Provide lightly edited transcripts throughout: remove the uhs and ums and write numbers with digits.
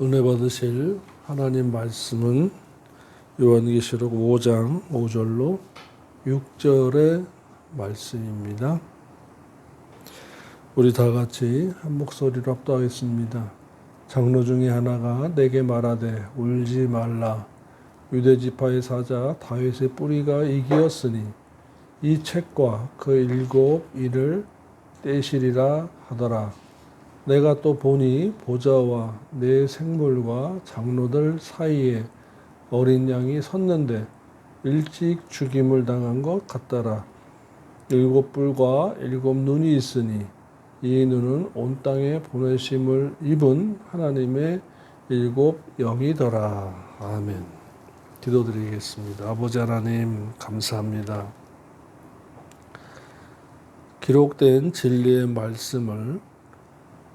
은혜 받으실 하나님 말씀은 요한계시록 5장 5절로 6절의 말씀입니다. 우리 다 같이 한 목소리로 합독하겠습니다. 장로 중에 하나가 내게 말하되 울지 말라. 유대지파의 사자 다윗의 뿌리가 이기었으니 이 책과 그 일곱 일을 떼시리라 하더라. 내가 또 보니 보좌와 내 생물과 장로들 사이에 어린 양이 섰는데 일찍 죽임을 당한 것 같더라. 일곱 뿔과 일곱 눈이 있으니 이 눈은 온 땅에 보내심을 입은 하나님의 일곱 영이더라. 아멘. 기도드리겠습니다. 아버지 하나님 감사합니다. 기록된 진리의 말씀을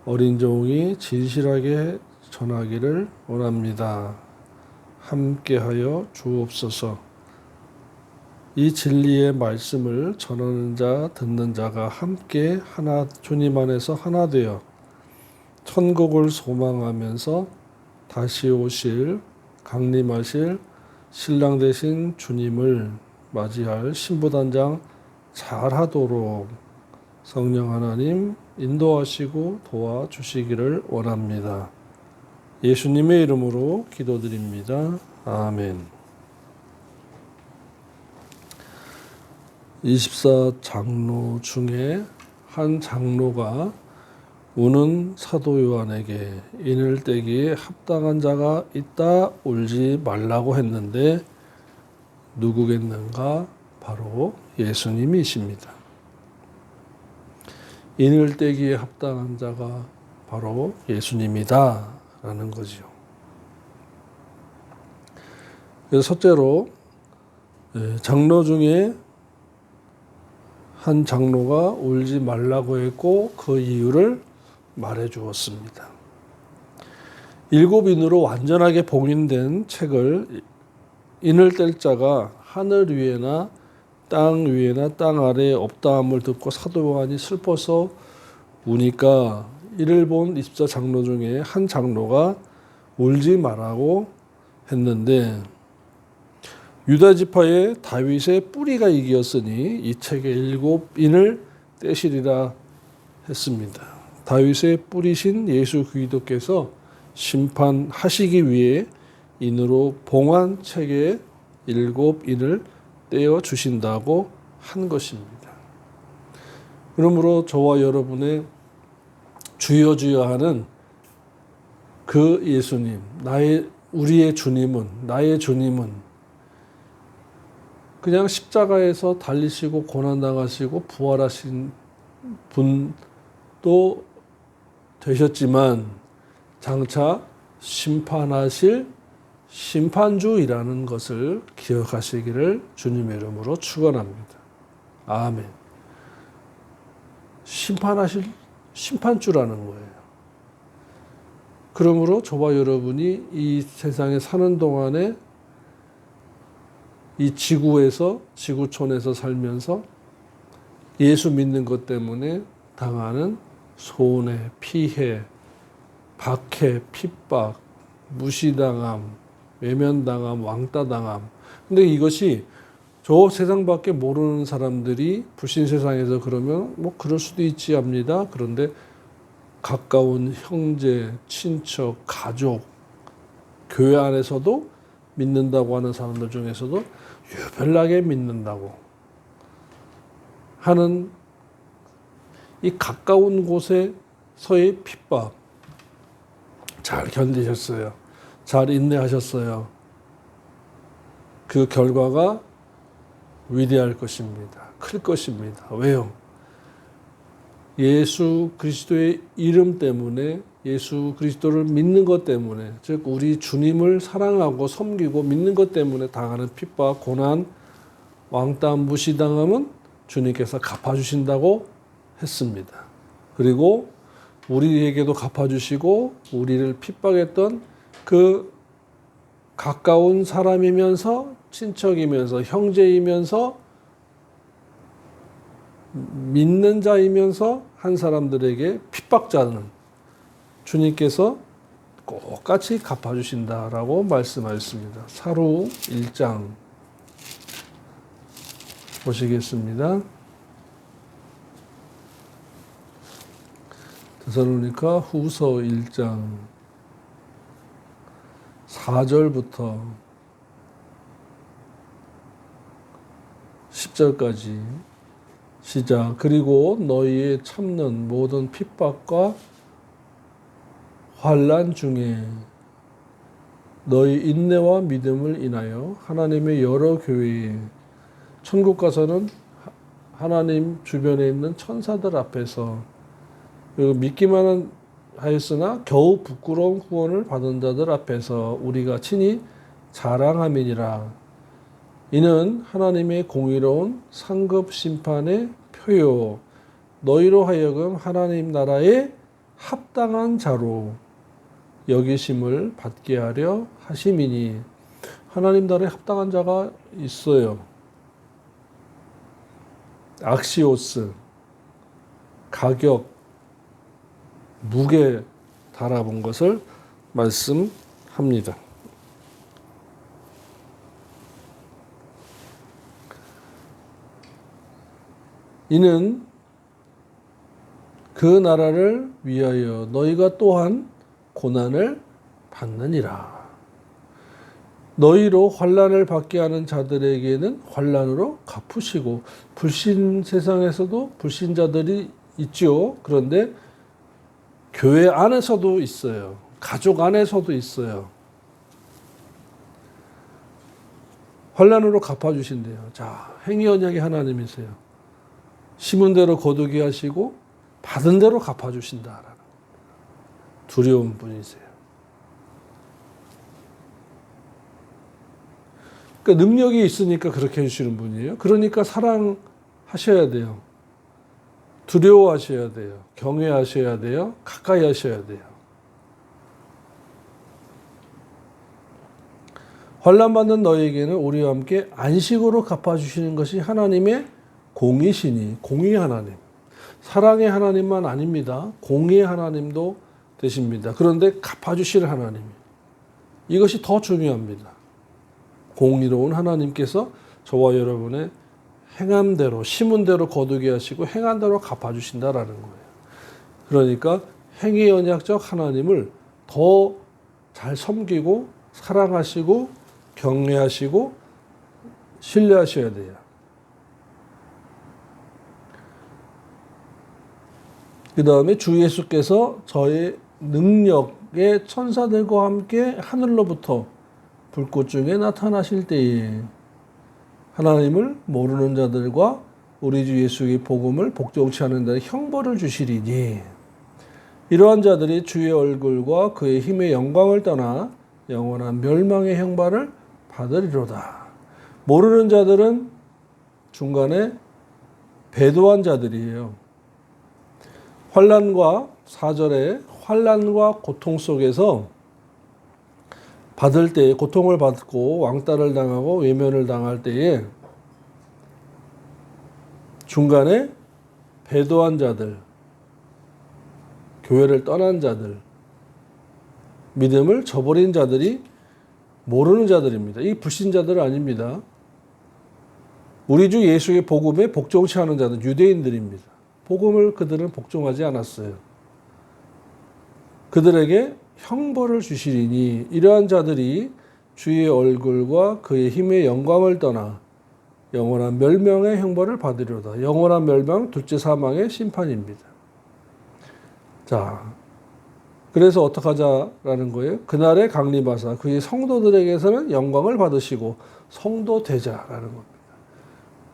어린 종이 진실하게 전하기를 원합니다. 함께하여 주옵소서. 이 진리의 말씀을 전하는 자, 듣는 자가 함께 하나, 주님 안에서 하나 되어 천국을 소망하면서 다시 오실, 강림하실 신랑 되신 주님을 맞이할 신부단장 잘하도록 성령 하나님 인도하시고 도와주시기를 원합니다. 예수님의 이름으로 기도드립니다. 아멘. 24장로 중에 한 장로가 우는 사도 요한에게 인을 떼기에 합당한 자가 있다 울지 말라고 했는데 누구겠는가? 바로 예수님이십니다. 인을 떼기에 합당한 자가 바로 예수님이다 라는 거죠. 그래서 첫째로 장로 중에 한 장로가 울지 말라고 했고 그 이유를 말해 주었습니다. 일곱 인으로 완전하게 봉인된 책을 인을 뗄 자가 하늘 위에나 땅 위에나 땅 아래에 없다함을 듣고 사도 요한이 슬퍼서 우니까 이를 본 24장로 중에 한 장로가 울지 말라고 했는데 유다지파의 다윗의 뿌리가 이기었으니 이 책의 일곱 인을 떼시리라 했습니다. 다윗의 뿌리신 예수 그리스도께서 심판하시기 위해 인으로 봉한 책의 일곱 인을 떼어 주신다고 한 것입니다. 그러므로 저와 여러분의 주여 주여 하는 그 예수님, 우리의 주님은, 나의 주님은 그냥 십자가에서 달리시고 고난당하시고 부활하신 분도 되셨지만 장차 심판하실 심판주이라는 것을 기억하시기를 주님의 이름으로 축원합니다. 아멘. 심판하실 심판주라는 거예요. 그러므로 저와 여러분이 이 세상에 사는 동안에 이 지구촌에서 살면서 예수 믿는 것 때문에 당하는 손해, 피해, 박해, 핍박, 무시당함, 외면당함, 왕따당함. 근데 이것이 저 세상밖에 모르는 사람들이 불신 세상에서 그러면 뭐 그럴 수도 있지 합니다. 그런데 가까운 형제, 친척, 가족, 교회 안에서도 믿는다고 하는 사람들 중에서도 유별나게 믿는다고 하는 이 가까운 곳에서의 핍박 잘 견디셨어요. 잘 인내하셨어요. 그 결과가 위대할 것입니다. 클 것입니다. 왜요? 예수 그리스도의 이름 때문에 예수 그리스도를 믿는 것 때문에 즉 우리 주님을 사랑하고 섬기고 믿는 것 때문에 당하는 핍박, 고난, 왕따, 무시당함은 주님께서 갚아주신다고 했습니다. 그리고 우리에게도 갚아주시고 우리를 핍박했던 그 가까운 사람이면서 친척이면서 형제이면서 믿는 자이면서 한 사람들에게 핍박자는 주님께서 똑같이 갚아주신다라고 말씀하셨습니다. 사루 1장 보시겠습니다. 데살로니가 후서 1장 4절부터 10절까지 시작. 그리고 너희의 참는 모든 핍박과 환난 중에 너희 인내와 믿음을 인하여 하나님의 여러 교회에, 천국 가서는 하나님 주변에 있는 천사들 앞에서, 그리고 믿기만 하였으나 겨우 부끄러운 후원을 받은 자들 앞에서 우리가 친히 자랑함이니라. 이는 하나님의 공의로운 상급 심판의 표요, 너희로 하여금 하나님 나라에 합당한 자로 여기심을 받게 하려 하심이니. 하나님 나라에 합당한 자가 있어요. 악시오스, 가격, 무게 달아본 것을 말씀합니다. 이는 그 나라를 위하여 너희가 또한 고난을 받느니라. 너희로 환난을 받게 하는 자들에게는 환난으로 갚으시고, 불신 세상에서도 불신자들이 있죠. 그런데 교회 안에서도 있어요. 가족 안에서도 있어요. 환난으로 갚아주신대요. 자, 행위 언약의 하나님이세요. 심은 대로 거두게 하시고 받은 대로 갚아주신다라는 두려운 분이세요. 그러니까 능력이 있으니까 그렇게 해주시는 분이에요. 그러니까 사랑하셔야 돼요. 두려워하셔야 돼요. 경외하셔야 돼요. 가까이 하셔야 돼요. 환난받는 너희에게는 우리와 함께 안식으로 갚아주시는 것이 하나님의 공의시니, 공의 하나님. 사랑의 하나님만 아닙니다. 공의의 하나님도 되십니다. 그런데 갚아주실 하나님. 이것이 더 중요합니다. 공의로운 하나님께서 저와 여러분의 행함대로, 심은 대로 거두게 하시고 행한 대로 갚아주신다라는 거예요. 그러니까 행위 언약적 하나님을 더 잘 섬기고 사랑하시고 경외하시고 신뢰하셔야 돼요. 그 다음에 주 예수께서 저의 능력의 천사들과 함께 하늘로부터 불꽃 중에 나타나실 때에 하나님을 모르는 자들과 우리 주 예수의 복음을 복종치 않는 자에 형벌을 주시리니, 이러한 자들이 주의 얼굴과 그의 힘의 영광을 떠나 영원한 멸망의 형벌을 받으리로다. 모르는 자들은 중간에 배도한 자들이에요. 환난과 4절에 환난과 고통 속에서 받을 때에, 고통을 받고 왕따를 당하고 외면을 당할 때에 중간에 배도한 자들, 교회를 떠난 자들, 믿음을 저버린 자들이 모르는 자들입니다. 이 불신자들은 아닙니다. 우리 주 예수의 복음에 복종치 않은 자들, 유대인들입니다. 복음을 그들은 복종하지 않았어요. 그들에게 형벌을 주시리니 이러한 자들이 주의 얼굴과 그의 힘의 영광을 떠나 영원한 멸망의 형벌을 받으리로다. 영원한 멸망, 둘째 사망의 심판입니다. 자, 그래서 어떡하자라는 거예요? 그날에 강림하사 그의 성도들에게서는 영광을 받으시고 성도 되자라는 겁니다.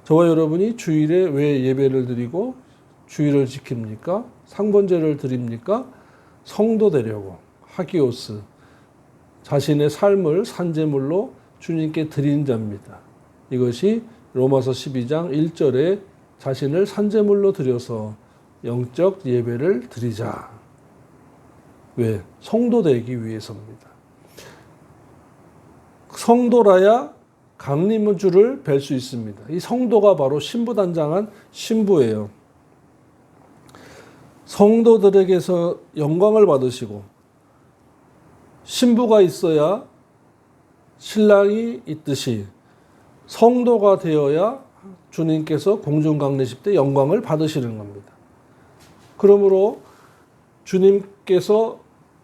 저와 여러분이 주일에 왜 예배를 드리고 주일을 지킵니까? 상번제를 드립니까? 성도 되려고. 하기오스, 자신의 삶을 산제물로 주님께 드린 자입니다. 이것이 로마서 12장 1절에 자신을 산제물로 드려서 영적 예배를 드리자. 왜? 성도 되기 위해서입니다. 성도라야 강림의 주를 뵐 수 있습니다. 이 성도가 바로 신부단장한 신부예요. 성도들에게서 영광을 받으시고 신부가 있어야 신랑이 있듯이 성도가 되어야 주님께서 공중강림하실 때 영광을 받으시는 겁니다. 그러므로 주님께서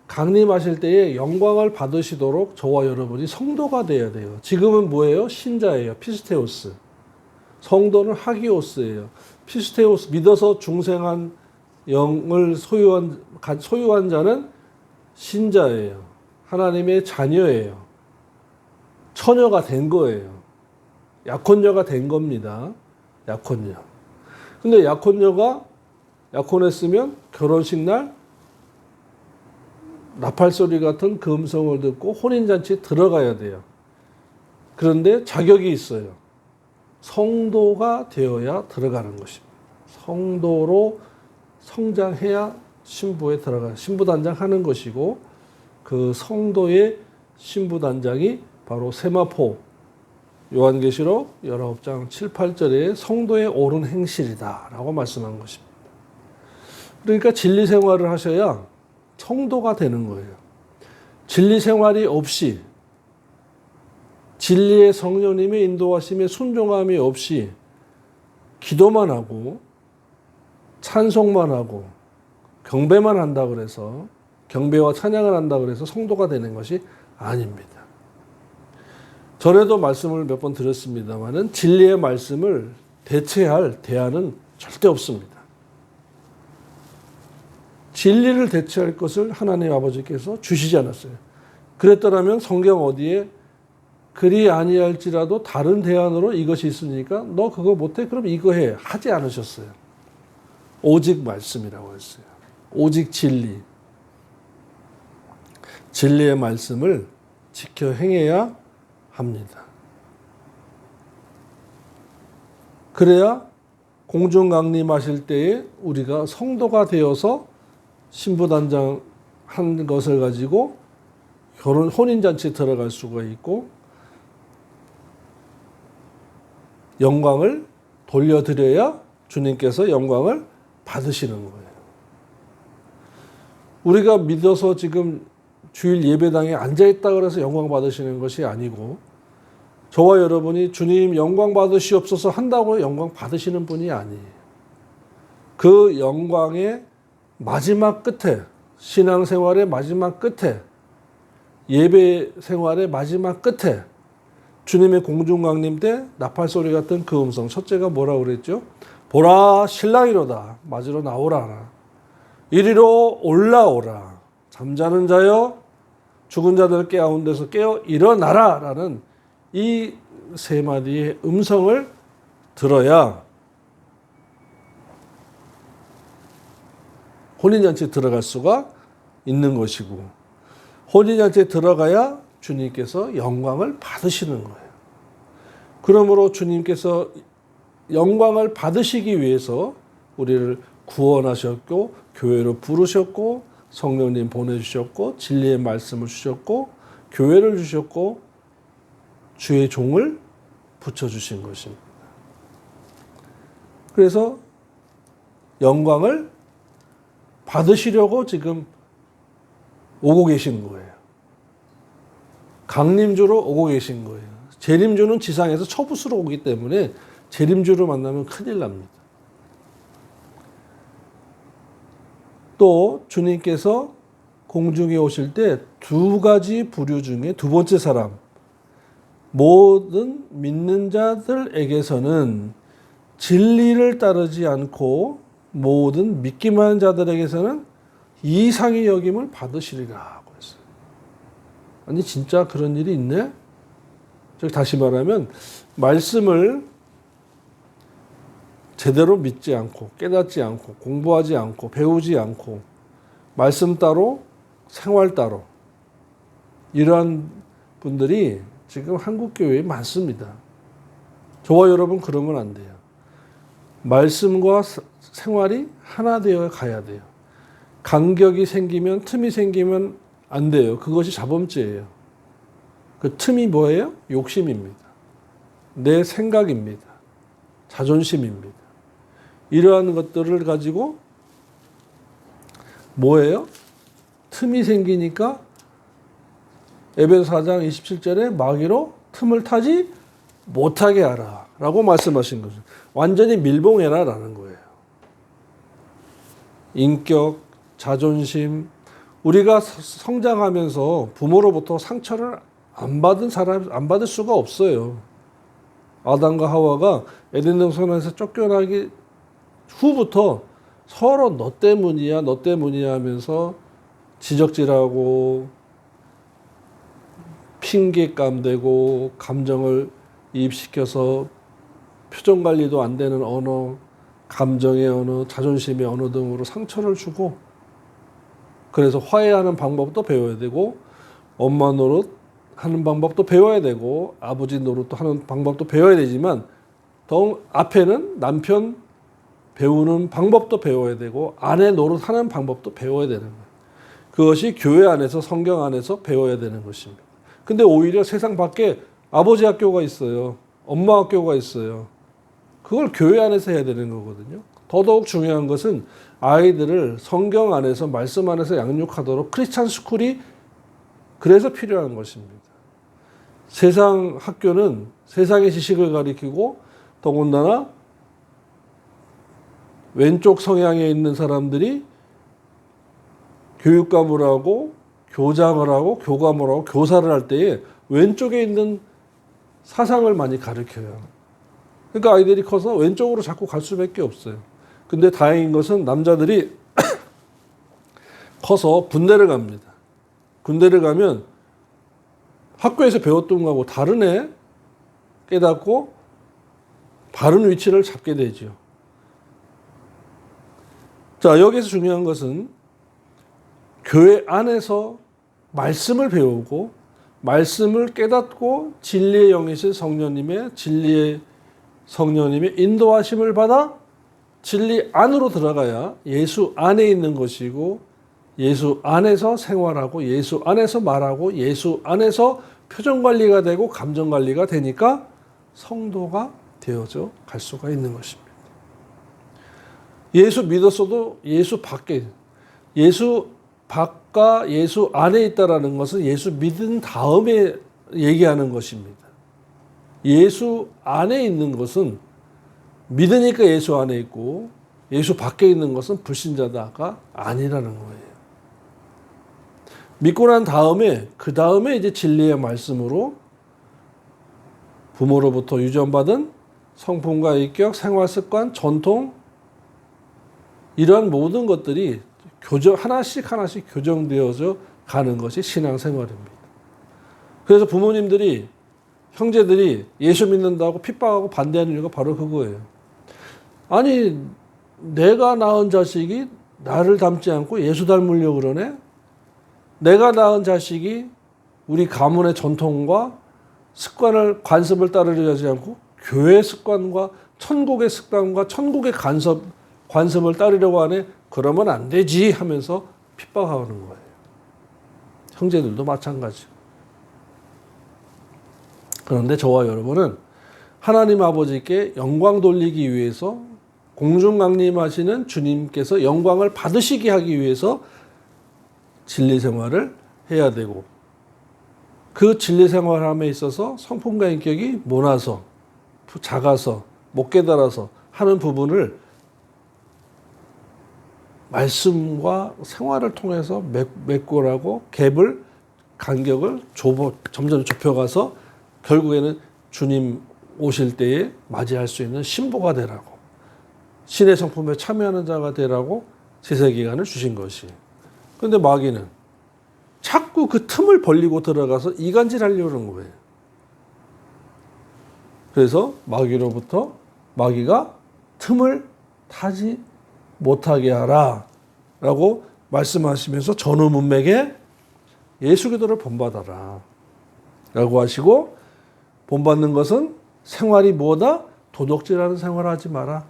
강림하실 때에 영광을 받으시도록 저와 여러분이 성도가 되어야 돼요. 지금은 뭐예요? 신자예요. 피스테오스. 성도는 하기오스예요. 피스테오스, 믿어서 중생한 영을 소유한 자는 신자예요. 하나님의 자녀예요. 처녀가 된 거예요. 약혼녀가 된 겁니다. 약혼녀. 근데 약혼녀가 약혼했으면 결혼식 날 나팔소리 같은 그 음성을 듣고 혼인잔치에 들어가야 돼요. 그런데 자격이 있어요. 성도가 되어야 들어가는 것입니다. 성도로 성장해야 신부단장 하는 것이고, 그 성도의 신부단장이 바로 세마포, 요한계시록 19장 7, 8절에 성도의 옳은 행실이다 라고 말씀한 것입니다. 그러니까 진리 생활을 하셔야 성도가 되는 거예요. 진리 생활이 없이, 진리의 성령님의 인도하심에 순종함이 없이 기도만 하고 찬송만 하고 경배만 한다 그래서, 경배와 찬양을 한다 그래서 성도가 되는 것이 아닙니다. 전에도 말씀을 몇 번 드렸습니다만은 진리의 말씀을 대체할 대안은 절대 없습니다. 진리를 대체할 것을 하나님 아버지께서 주시지 않았어요. 그랬더라면 성경 어디에 그리 아니할지라도 다른 대안으로 이것이 있으니까 너 그거 못해? 그럼 이거 해. 하지 않으셨어요. 오직 말씀이라고 했어요. 오직 진리. 진리의 말씀을 지켜 행해야 합니다. 그래야 공중강림하실 때에 우리가 성도가 되어서 신부단장 한 것을 가지고 혼인잔치에 들어갈 수가 있고 영광을 돌려드려야 주님께서 영광을 받으시는 거예요. 우리가 믿어서 지금 주일 예배당에 앉아있다 그래서 영광 받으시는 것이 아니고, 저와 여러분이 주님 영광 받으시옵소서 한다고 영광 받으시는 분이 아니에요. 그 영광의 마지막 끝에, 신앙생활의 마지막 끝에, 예배 생활의 마지막 끝에 주님의 공중강림 때 나팔소리 같은 그 음성, 첫째가 뭐라고 그랬죠? 보라 신랑이로다 맞으러 나오라. 이리로 올라오라. 잠자는 자여 죽은 자들 가운데서 깨어 일어나라 라는 이 세 마디의 음성을 들어야 혼인잔치에 들어갈 수가 있는 것이고, 혼인잔치에 들어가야 주님께서 영광을 받으시는 거예요. 그러므로 주님께서 영광을 받으시기 위해서 우리를 구원하셨고, 교회로 부르셨고, 성령님 보내주셨고, 진리의 말씀을 주셨고, 교회를 주셨고, 주의 종을 붙여주신 것입니다. 그래서 영광을 받으시려고 지금 오고 계신 거예요. 강림주로 오고 계신 거예요. 재림주는 지상에서 처부수로 오기 때문에 재림주를 만나면 큰일 납니다. 또 주님께서 공중에 오실 때 두 가지 부류 중에 두 번째 사람, 모든 믿는 자들에게서는 진리를 따르지 않고 모든 믿기만 하는 자들에게서는 이상의 여김을 받으시리라고 했어요. 아니 진짜 그런 일이 있네? 다시 말하면 말씀을 제대로 믿지 않고 깨닫지 않고 공부하지 않고 배우지 않고 말씀 따로 생활 따로 이러한 분들이 지금 한국 교회에 많습니다. 저와 여러분 그러면 안 돼요. 말씀과 생활이 하나 되어 가야 돼요. 간격이 생기면, 틈이 생기면 안 돼요. 그것이 자범죄예요. 그 틈이 뭐예요? 욕심입니다. 내 생각입니다. 자존심입니다. 이러한 것들을 가지고 뭐예요? 틈이 생기니까 에베소 4장 27절에 마귀로 틈을 타지 못하게 하라 라고 말씀하신 거죠. 완전히 밀봉해라 라는 거예요. 인격, 자존심, 우리가 성장하면서 부모로부터 상처를 안 받을 수가 없어요. 아담과 하와가 에덴 동산에서 쫓겨나기 후부터 서로 너 때문이야 하면서 지적질하고 핑계감 대고 감정을 이입시켜서 표정 관리도 안 되는 언어, 감정의 언어, 자존심의 언어 등으로 상처를 주고, 그래서 화해하는 방법도 배워야 되고, 엄마 노릇 하는 방법도 배워야 되고, 아버지 노릇도 하는 방법도 배워야 되지만, 더 앞에는 남편 배우는 방법도 배워야 되고, 아내 노릇 하는 방법도 배워야 되는 거예요. 그것이 교회 안에서, 성경 안에서 배워야 되는 것입니다. 근데 오히려 세상 밖에 아버지 학교가 있어요. 엄마 학교가 있어요. 그걸 교회 안에서 해야 되는 거거든요. 더더욱 중요한 것은 아이들을 성경 안에서, 말씀 안에서 양육하도록 크리스찬 스쿨이 그래서 필요한 것입니다. 세상 학교는 세상의 지식을 가리키고, 더군다나 왼쪽 성향에 있는 사람들이 교육감을 하고 교장을 하고 교감을 하고 교사를 할 때에 왼쪽에 있는 사상을 많이 가르쳐요. 그러니까 아이들이 커서 왼쪽으로 자꾸 갈 수밖에 없어요. 근데 다행인 것은 남자들이 커서 군대를 갑니다. 군대를 가면 학교에서 배웠던 거하고 다른 애 깨닫고 바른 위치를 잡게 되죠. 자, 여기서 중요한 것은 교회 안에서 말씀을 배우고 말씀을 깨닫고 진리의 영이신 진리의 성령님의 인도하심을 받아 진리 안으로 들어가야 예수 안에 있는 것이고, 예수 안에서 생활하고, 예수 안에서 말하고, 예수 안에서 표정 관리가 되고 감정 관리가 되니까 성도가 되어져 갈 수가 있는 것입니다. 예수 믿었어도 예수 밖과 예수 안에 있다라는 것은 예수 믿은 다음에 얘기하는 것입니다. 예수 안에 있는 것은 믿으니까 예수 안에 있고, 예수 밖에 있는 것은 불신자다가 아니라는 거예요. 믿고 난 다음에, 그 다음에 이제 진리의 말씀으로 부모로부터 유전받은 성품과 인격, 생활 습관, 전통, 이러한 모든 것들이 하나씩 교정되어져 가는 것이 신앙생활입니다. 그래서 부모님들이, 형제들이 예수 믿는다고 핍박하고 반대하는 이유가 바로 그거예요. 아니, 내가 낳은 자식이 나를 닮지 않고 예수 닮으려고 그러네? 내가 낳은 자식이 우리 가문의 전통과 습관을, 관습을 따르려 하지 않고 교회 습관과 천국의 습관과 천국의 관습을 따르려고 하네? 그러면 안 되지 하면서 핍박하는 거예요. 형제들도 마찬가지고. 그런데 저와 여러분은 하나님 아버지께 영광 돌리기 위해서, 공중강림하시는 주님께서 영광을 받으시게 하기 위해서 진리 생활을 해야 되고, 그 진리 생활함에 있어서 성품과 인격이 모나서, 작아서, 못 깨달아서 하는 부분을 말씀과 생활을 통해서 메꾸라고 갭을, 간격을 점점 좁혀가서 결국에는 주님 오실 때에 맞이할 수 있는 신부가 되라고, 신의 성품에 참여하는 자가 되라고 제세기간을 주신 것이. 그런데 마귀는 자꾸 그 틈을 벌리고 들어가서 이간질 하려는 거예요. 그래서 마귀가 틈을 타지 못하게 하라 라고 말씀하시면서 전후 문맥에 예수 기도를 본받아라 라고 하시고, 본받는 것은 생활이 뭐다? 도둑질하는 생활하지 마라.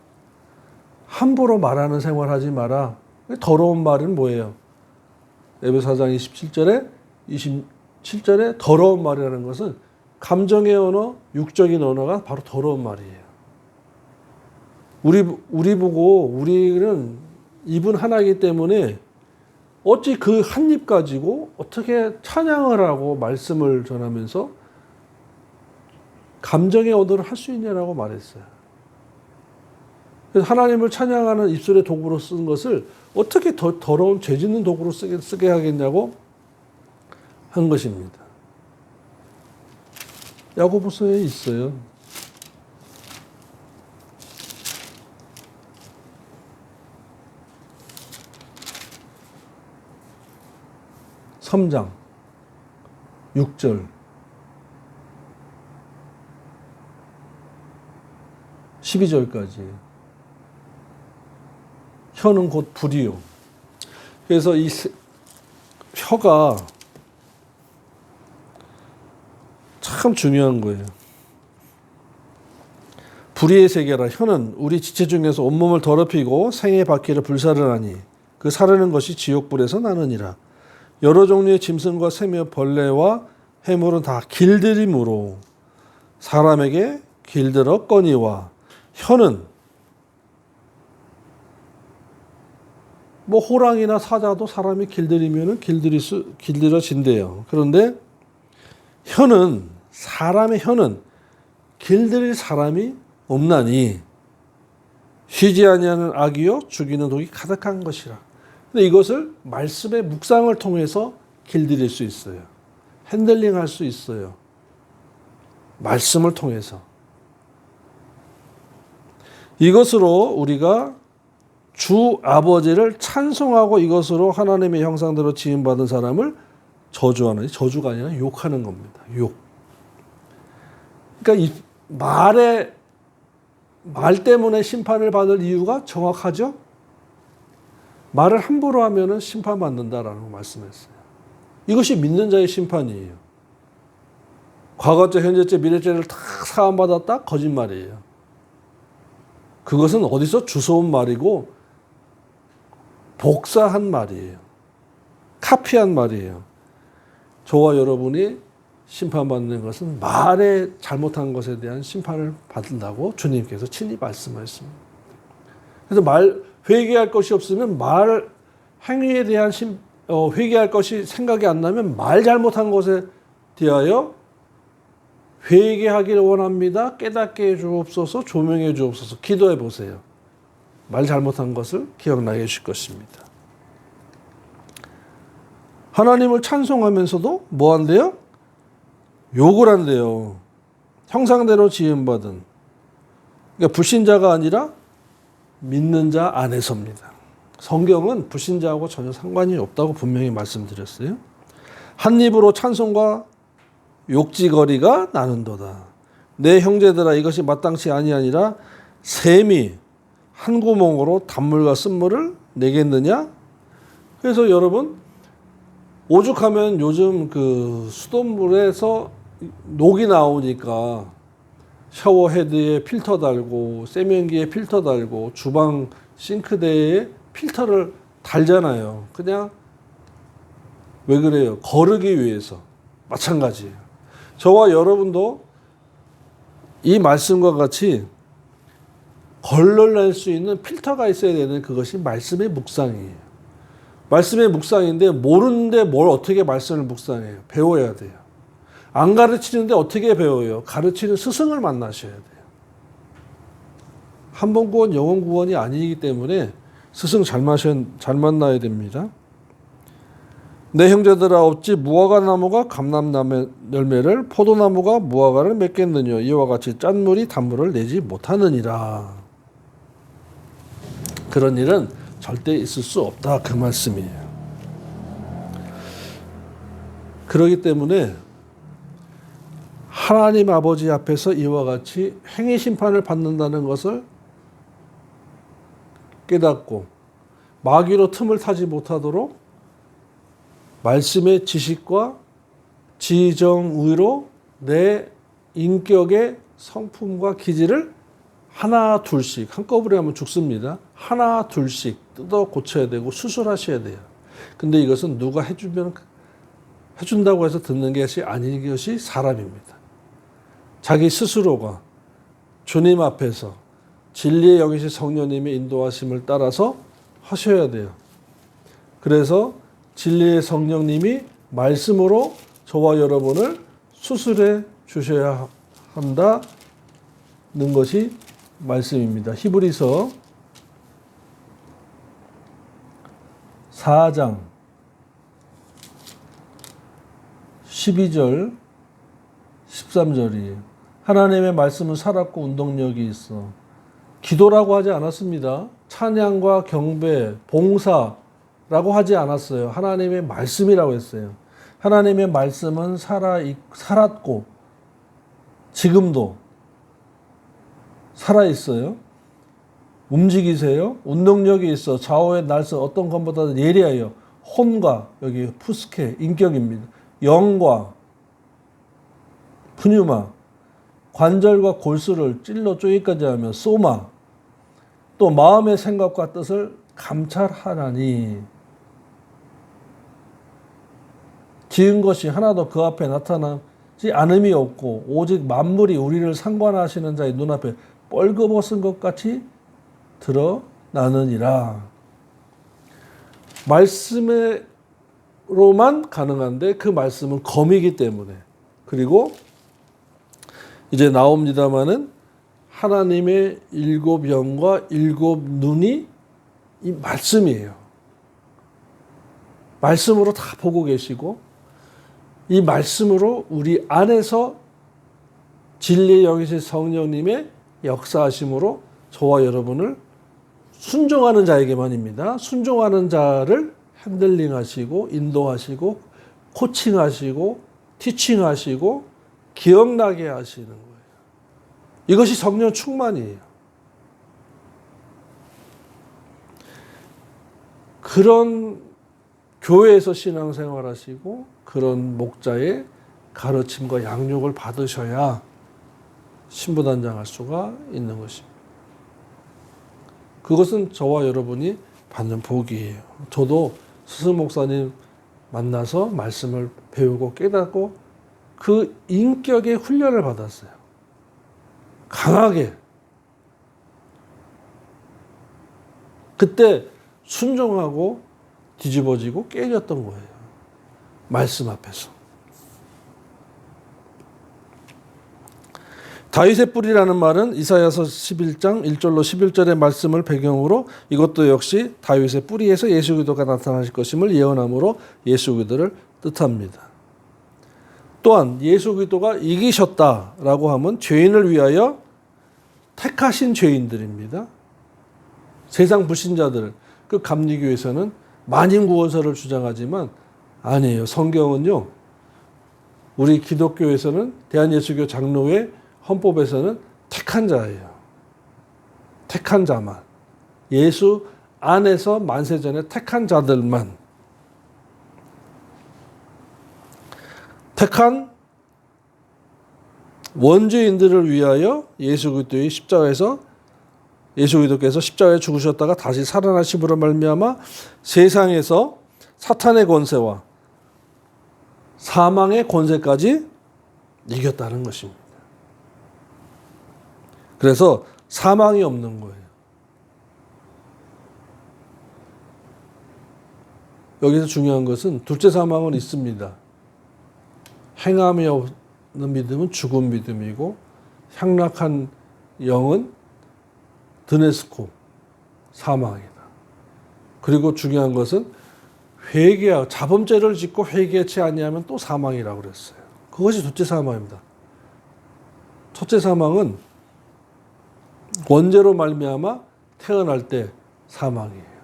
함부로 말하는 생활하지 마라. 더러운 말은 뭐예요? 에베소 4장 27절에 더러운 말이라는 것은 감정의 언어, 육적인 언어가 바로 더러운 말이에요. 우리 보고, 우리는 입은 하나이기 때문에 어찌 그 한 입 가지고 어떻게 찬양을 하고 말씀을 전하면서 감정의 언어를 할 수 있냐라고 말했어요. 그래서 하나님을 찬양하는 입술의 도구로 쓴 것을 어떻게 더러운 죄 짓는 도구로 쓰게 하겠냐고 한 것입니다. 야고보서에 있어요. (3장) 6절 12절까지 혀는 곧 불이요. 그래서 이 혀가 참 중요한 거예요. 불의의 세계라. 혀는 우리 지체 중에서 온몸을 더럽히고 생의 바퀴를 불사르나니 그 사르는 것이 지옥불에서 나느니라. 여러 종류의 짐승과 새며 벌레와 해물은 다 길들임으로 사람에게 길들었거니와. 혀는 뭐 호랑이나 사자도 사람이 길들이면 길들여진대요. 그런데 사람의 혀는 길들일 사람이 없나니 쉬지 아니하는 악이요 죽이는 독이 가득한 것이라. 근데 이것을 말씀의 묵상을 통해서 길들일 수 있어요. 핸들링할 수 있어요. 말씀을 통해서. 이것으로 우리가 주 아버지를 찬송하고 이것으로 하나님의 형상대로 지음받은 사람을 저주하는, 저주가 아니라 욕하는 겁니다. 욕. 그러니까 이 말 때문에 심판을 받을 이유가 정확하죠? 말을 함부로 하면은 심판받는다라고 말씀했어요. 이것이 믿는 자의 심판이에요. 과거죄, 현재죄, 미래죄를 다 사함받았다? 거짓말이에요. 그것은 어디서 주워온 말이고 복사한 말이에요. 카피한 말이에요. 저와 여러분이 심판받는 것은 말에 잘못한 것에 대한 심판을 받는다고 주님께서 친히 말씀하셨습니다. 그래서 회개할 것이 없으면 행위에 대한 회개할 것이 생각이 안 나면 말 잘못한 것에 대하여 회개하기를 원합니다. 깨닫게 해주옵소서, 조명해 주옵소서. 기도해 보세요. 말 잘못한 것을 기억나게 해줄 것입니다. 하나님을 찬송하면서도 뭐 한대요? 욕을 한대요. 형상대로 지음받은. 그러니까 불신자가 아니라 믿는 자 안에서입니다. 성경은 불신자하고 전혀 상관이 없다고 분명히 말씀드렸어요. 한 입으로 찬송과 욕지거리가 나는도다. 내 형제들아 이것이 마땅치 아니하니라. 샘이 한 구멍으로 단물과 쓴물을 내겠느냐? 그래서 여러분 오죽하면 요즘 그 수돗물에서 녹이 나오니까 샤워 헤드에 필터 달고 세면기에 필터 달고 주방 싱크대에 필터를 달잖아요. 그냥 왜 그래요? 거르기 위해서. 마찬가지예요. 저와 여러분도 이 말씀과 같이 걸러낼 수 있는 필터가 있어야 되는 그것이 말씀의 묵상이에요. 말씀의 묵상인데 모르는데 뭘 어떻게 말씀을 묵상해요? 배워야 돼요. 안 가르치는데 어떻게 배워요? 가르치는 스승을 만나셔야 돼요. 한 번 구원 영원 구원이 아니기 때문에 스승 잘 만나야 됩니다. 내 형제들아 어찌 무화과 나무가 감람나무 열매를 포도나무가 무화과를 맺겠느냐. 이와 같이 짠물이 단물을 내지 못하느니라. 그런 일은 절대 있을 수 없다 그 말씀이에요. 그렇기 때문에 하나님 아버지 앞에서 이와 같이 행위 심판을 받는다는 것을 깨닫고 마귀로 틈을 타지 못하도록 말씀의 지식과 지정의로 내 인격의 성품과 기질을 하나 둘씩 한꺼번에 하면 죽습니다. 하나 둘씩 뜯어 고쳐야 되고 수술하셔야 돼요. 근데 이것은 누가 해준다고 해서 듣는 것이 아닌 것이 사람입니다. 자기 스스로가 주님 앞에서 진리의 영이신 성령님의 인도하심을 따라서 하셔야 돼요. 그래서 진리의 성령님이 말씀으로 저와 여러분을 수술해 주셔야 한다는 것이 말씀입니다. 히브리서 4장 12절 13절이에요. 하나님의 말씀은 살았고 운동력이 있어. 기도라고 하지 않았습니다. 찬양과 경배, 봉사라고 하지 않았어요. 하나님의 말씀이라고 했어요. 하나님의 말씀은 살았고 지금도 살아있어요. 움직이세요. 운동력이 있어. 좌우의 날선 어떤 것보다 예리하여 혼과 여기 푸스케 인격입니다. 영과 푸뉴마 관절과 골수를 찔러 쪼이까지 하며 소마 또 마음의 생각과 뜻을 감찰하나니 지은 것이 하나도 그 앞에 나타나지 않음이 없고 오직 만물이 우리를 상관하시는 자의 눈앞에 뻘거벗은 것 같이 드러나느니라. 말씀으로만 가능한데 그 말씀은 검이기 때문에 그리고 이제 나옵니다마는 하나님의 일곱 영과 일곱 눈이 이 말씀이에요. 말씀으로 다 보고 계시고 이 말씀으로 우리 안에서 진리의 영이신 성령님의 역사하심으로 저와 여러분을 순종하는 자에게만입니다. 순종하는 자를 핸들링하시고 인도하시고 코칭하시고 티칭하시고 기억나게 하시는 거예요. 이것이 성령 충만이에요. 그런 교회에서 신앙생활 하시고 그런 목자의 가르침과 양육을 받으셔야 신부단장할 수가 있는 것입니다. 그것은 저와 여러분이 받는 복이에요. 저도 스승 목사님 만나서 말씀을 배우고 깨닫고 그 인격의 훈련을 받았어요. 강하게. 그때 순종하고 뒤집어지고 깨졌던 거예요. 말씀 앞에서. 다윗의 뿌리라는 말은 이사야서 11장 1절로 11절의 말씀을 배경으로 이것도 역시 다윗의 뿌리에서 예수 그리스도가 나타나실 것임을 예언함으로 예수 그리스도를 뜻합니다. 또한 예수 그리스도가 이기셨다라고 하면 죄인을 위하여 택하신 죄인들입니다. 세상 불신자들, 그 감리교에서는 만인구원설을 주장하지만 아니에요. 성경은요. 우리 기독교에서는 대한예수교 장로회 헌법에서는 택한 자예요. 택한 자만. 예수 안에서 만세전에 택한 자들만. 택한 원죄인들을 위하여 예수 그리스도의 십자가에서 예수 그리스도께서 십자가에 죽으셨다가 다시 살아나심으로 말미암아 세상에서 사탄의 권세와 사망의 권세까지 이겼다는 것입니다. 그래서 사망이 없는 거예요. 여기서 중요한 것은 둘째 사망은 있습니다. 행함이 없는 믿음은 죽은 믿음이고 향락한 영은 드네스코 사망이다. 그리고 중요한 것은 회개하고 자범죄를 짓고 회개치 아니하면 또 사망이라고 그랬어요. 그것이 둘째 사망입니다. 첫째 사망은 원죄로 말미암아 태어날 때 사망이에요.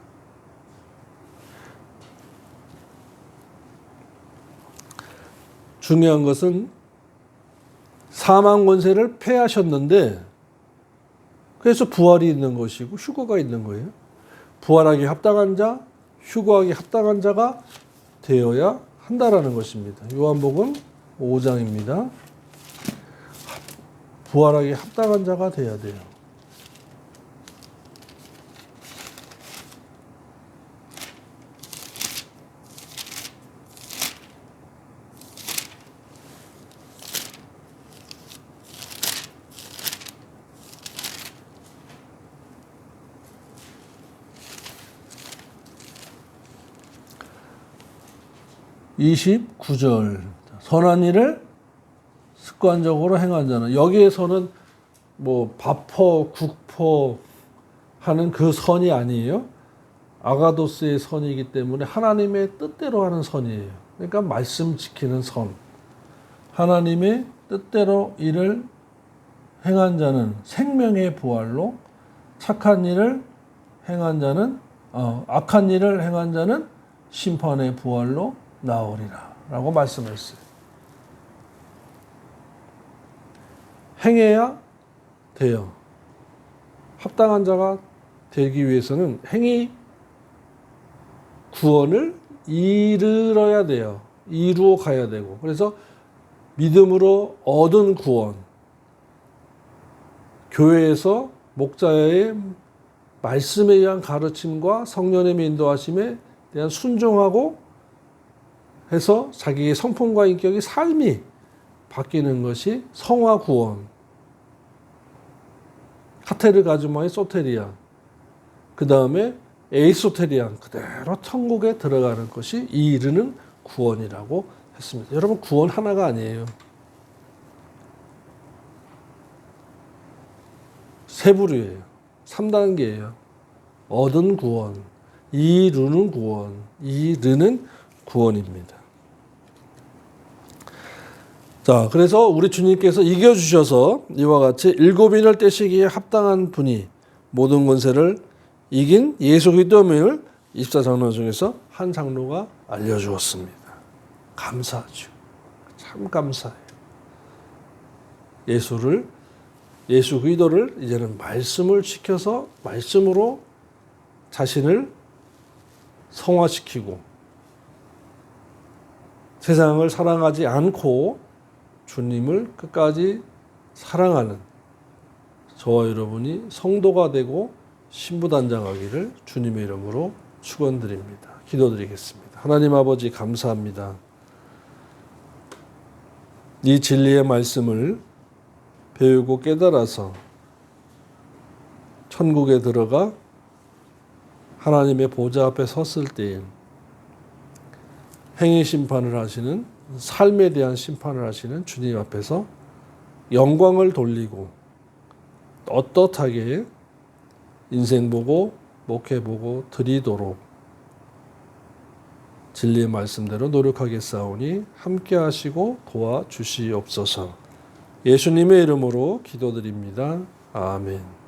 중요한 것은 사망 권세를 패하셨는데 그래서 부활이 있는 것이고 휴거가 있는 거예요. 부활하기 합당한 자, 휴거하기 합당한 자가 되어야 한다라는 것입니다. 요한복음 5장입니다. 부활하기 합당한 자가 되어야 돼요. 29절. 선한 일을 습관적으로 행한 자는, 여기에서는 뭐 밥퍼, 국퍼 하는 그 선이 아니에요. 아가도스의 선이기 때문에 하나님의 뜻대로 하는 선이에요. 그러니까 말씀 지키는 선. 하나님의 뜻대로 일을 행한 자는 생명의 부활로, 착한 일을 행한 자는 악한 일을 행한 자는 심판의 부활로 나오리라 라고 말씀했어요. 행해야 돼요. 합당한 자가 되기 위해서는 행위 구원을 이르러야 돼요. 이루어 가야 되고. 그래서 믿음으로 얻은 구원, 교회에서 목자의 말씀에 의한 가르침과 성령의 인도하심에 대한 순종하고 해서 자기의 성품과 인격이 삶이 바뀌는 것이 성화 구원. 카테르 가즈마의 소테리아. 그 다음에 에이소테리안, 그대로 천국에 들어가는 것이 이르는 구원이라고 했습니다. 여러분, 구원 하나가 아니에요. 세 부류예요. 3단계예요. 얻은 구원, 이루는 구원, 이르는 구원입니다. 자, 그래서 우리 주님께서 이겨주셔서 이와 같이 7인을 떼시기에 합당한 분이 모든 권세를 이긴 예수 그리스도임을 24장로 중에서 한 장로가 알려주었습니다. 감사하죠. 참 감사해요. 예수 그리스도를 이제는 말씀을 지켜서 말씀으로 자신을 성화시키고 세상을 사랑하지 않고 주님을 끝까지 사랑하는 저와 여러분이 성도가 되고 신부단장하기를 주님의 이름으로 축원드립니다. 기도드리겠습니다. 하나님 아버지 감사합니다. 이 진리의 말씀을 배우고 깨달아서 천국에 들어가 하나님의 보좌 앞에 섰을 때에 행위 심판을 하시는, 삶에 대한 심판을 하시는 주님 앞에서 영광을 돌리고 떳떳하게 인생 보고 목회 보고 드리도록 진리의 말씀대로 노력하겠사오니 함께 하시고 도와주시옵소서. 예수님의 이름으로 기도드립니다. 아멘.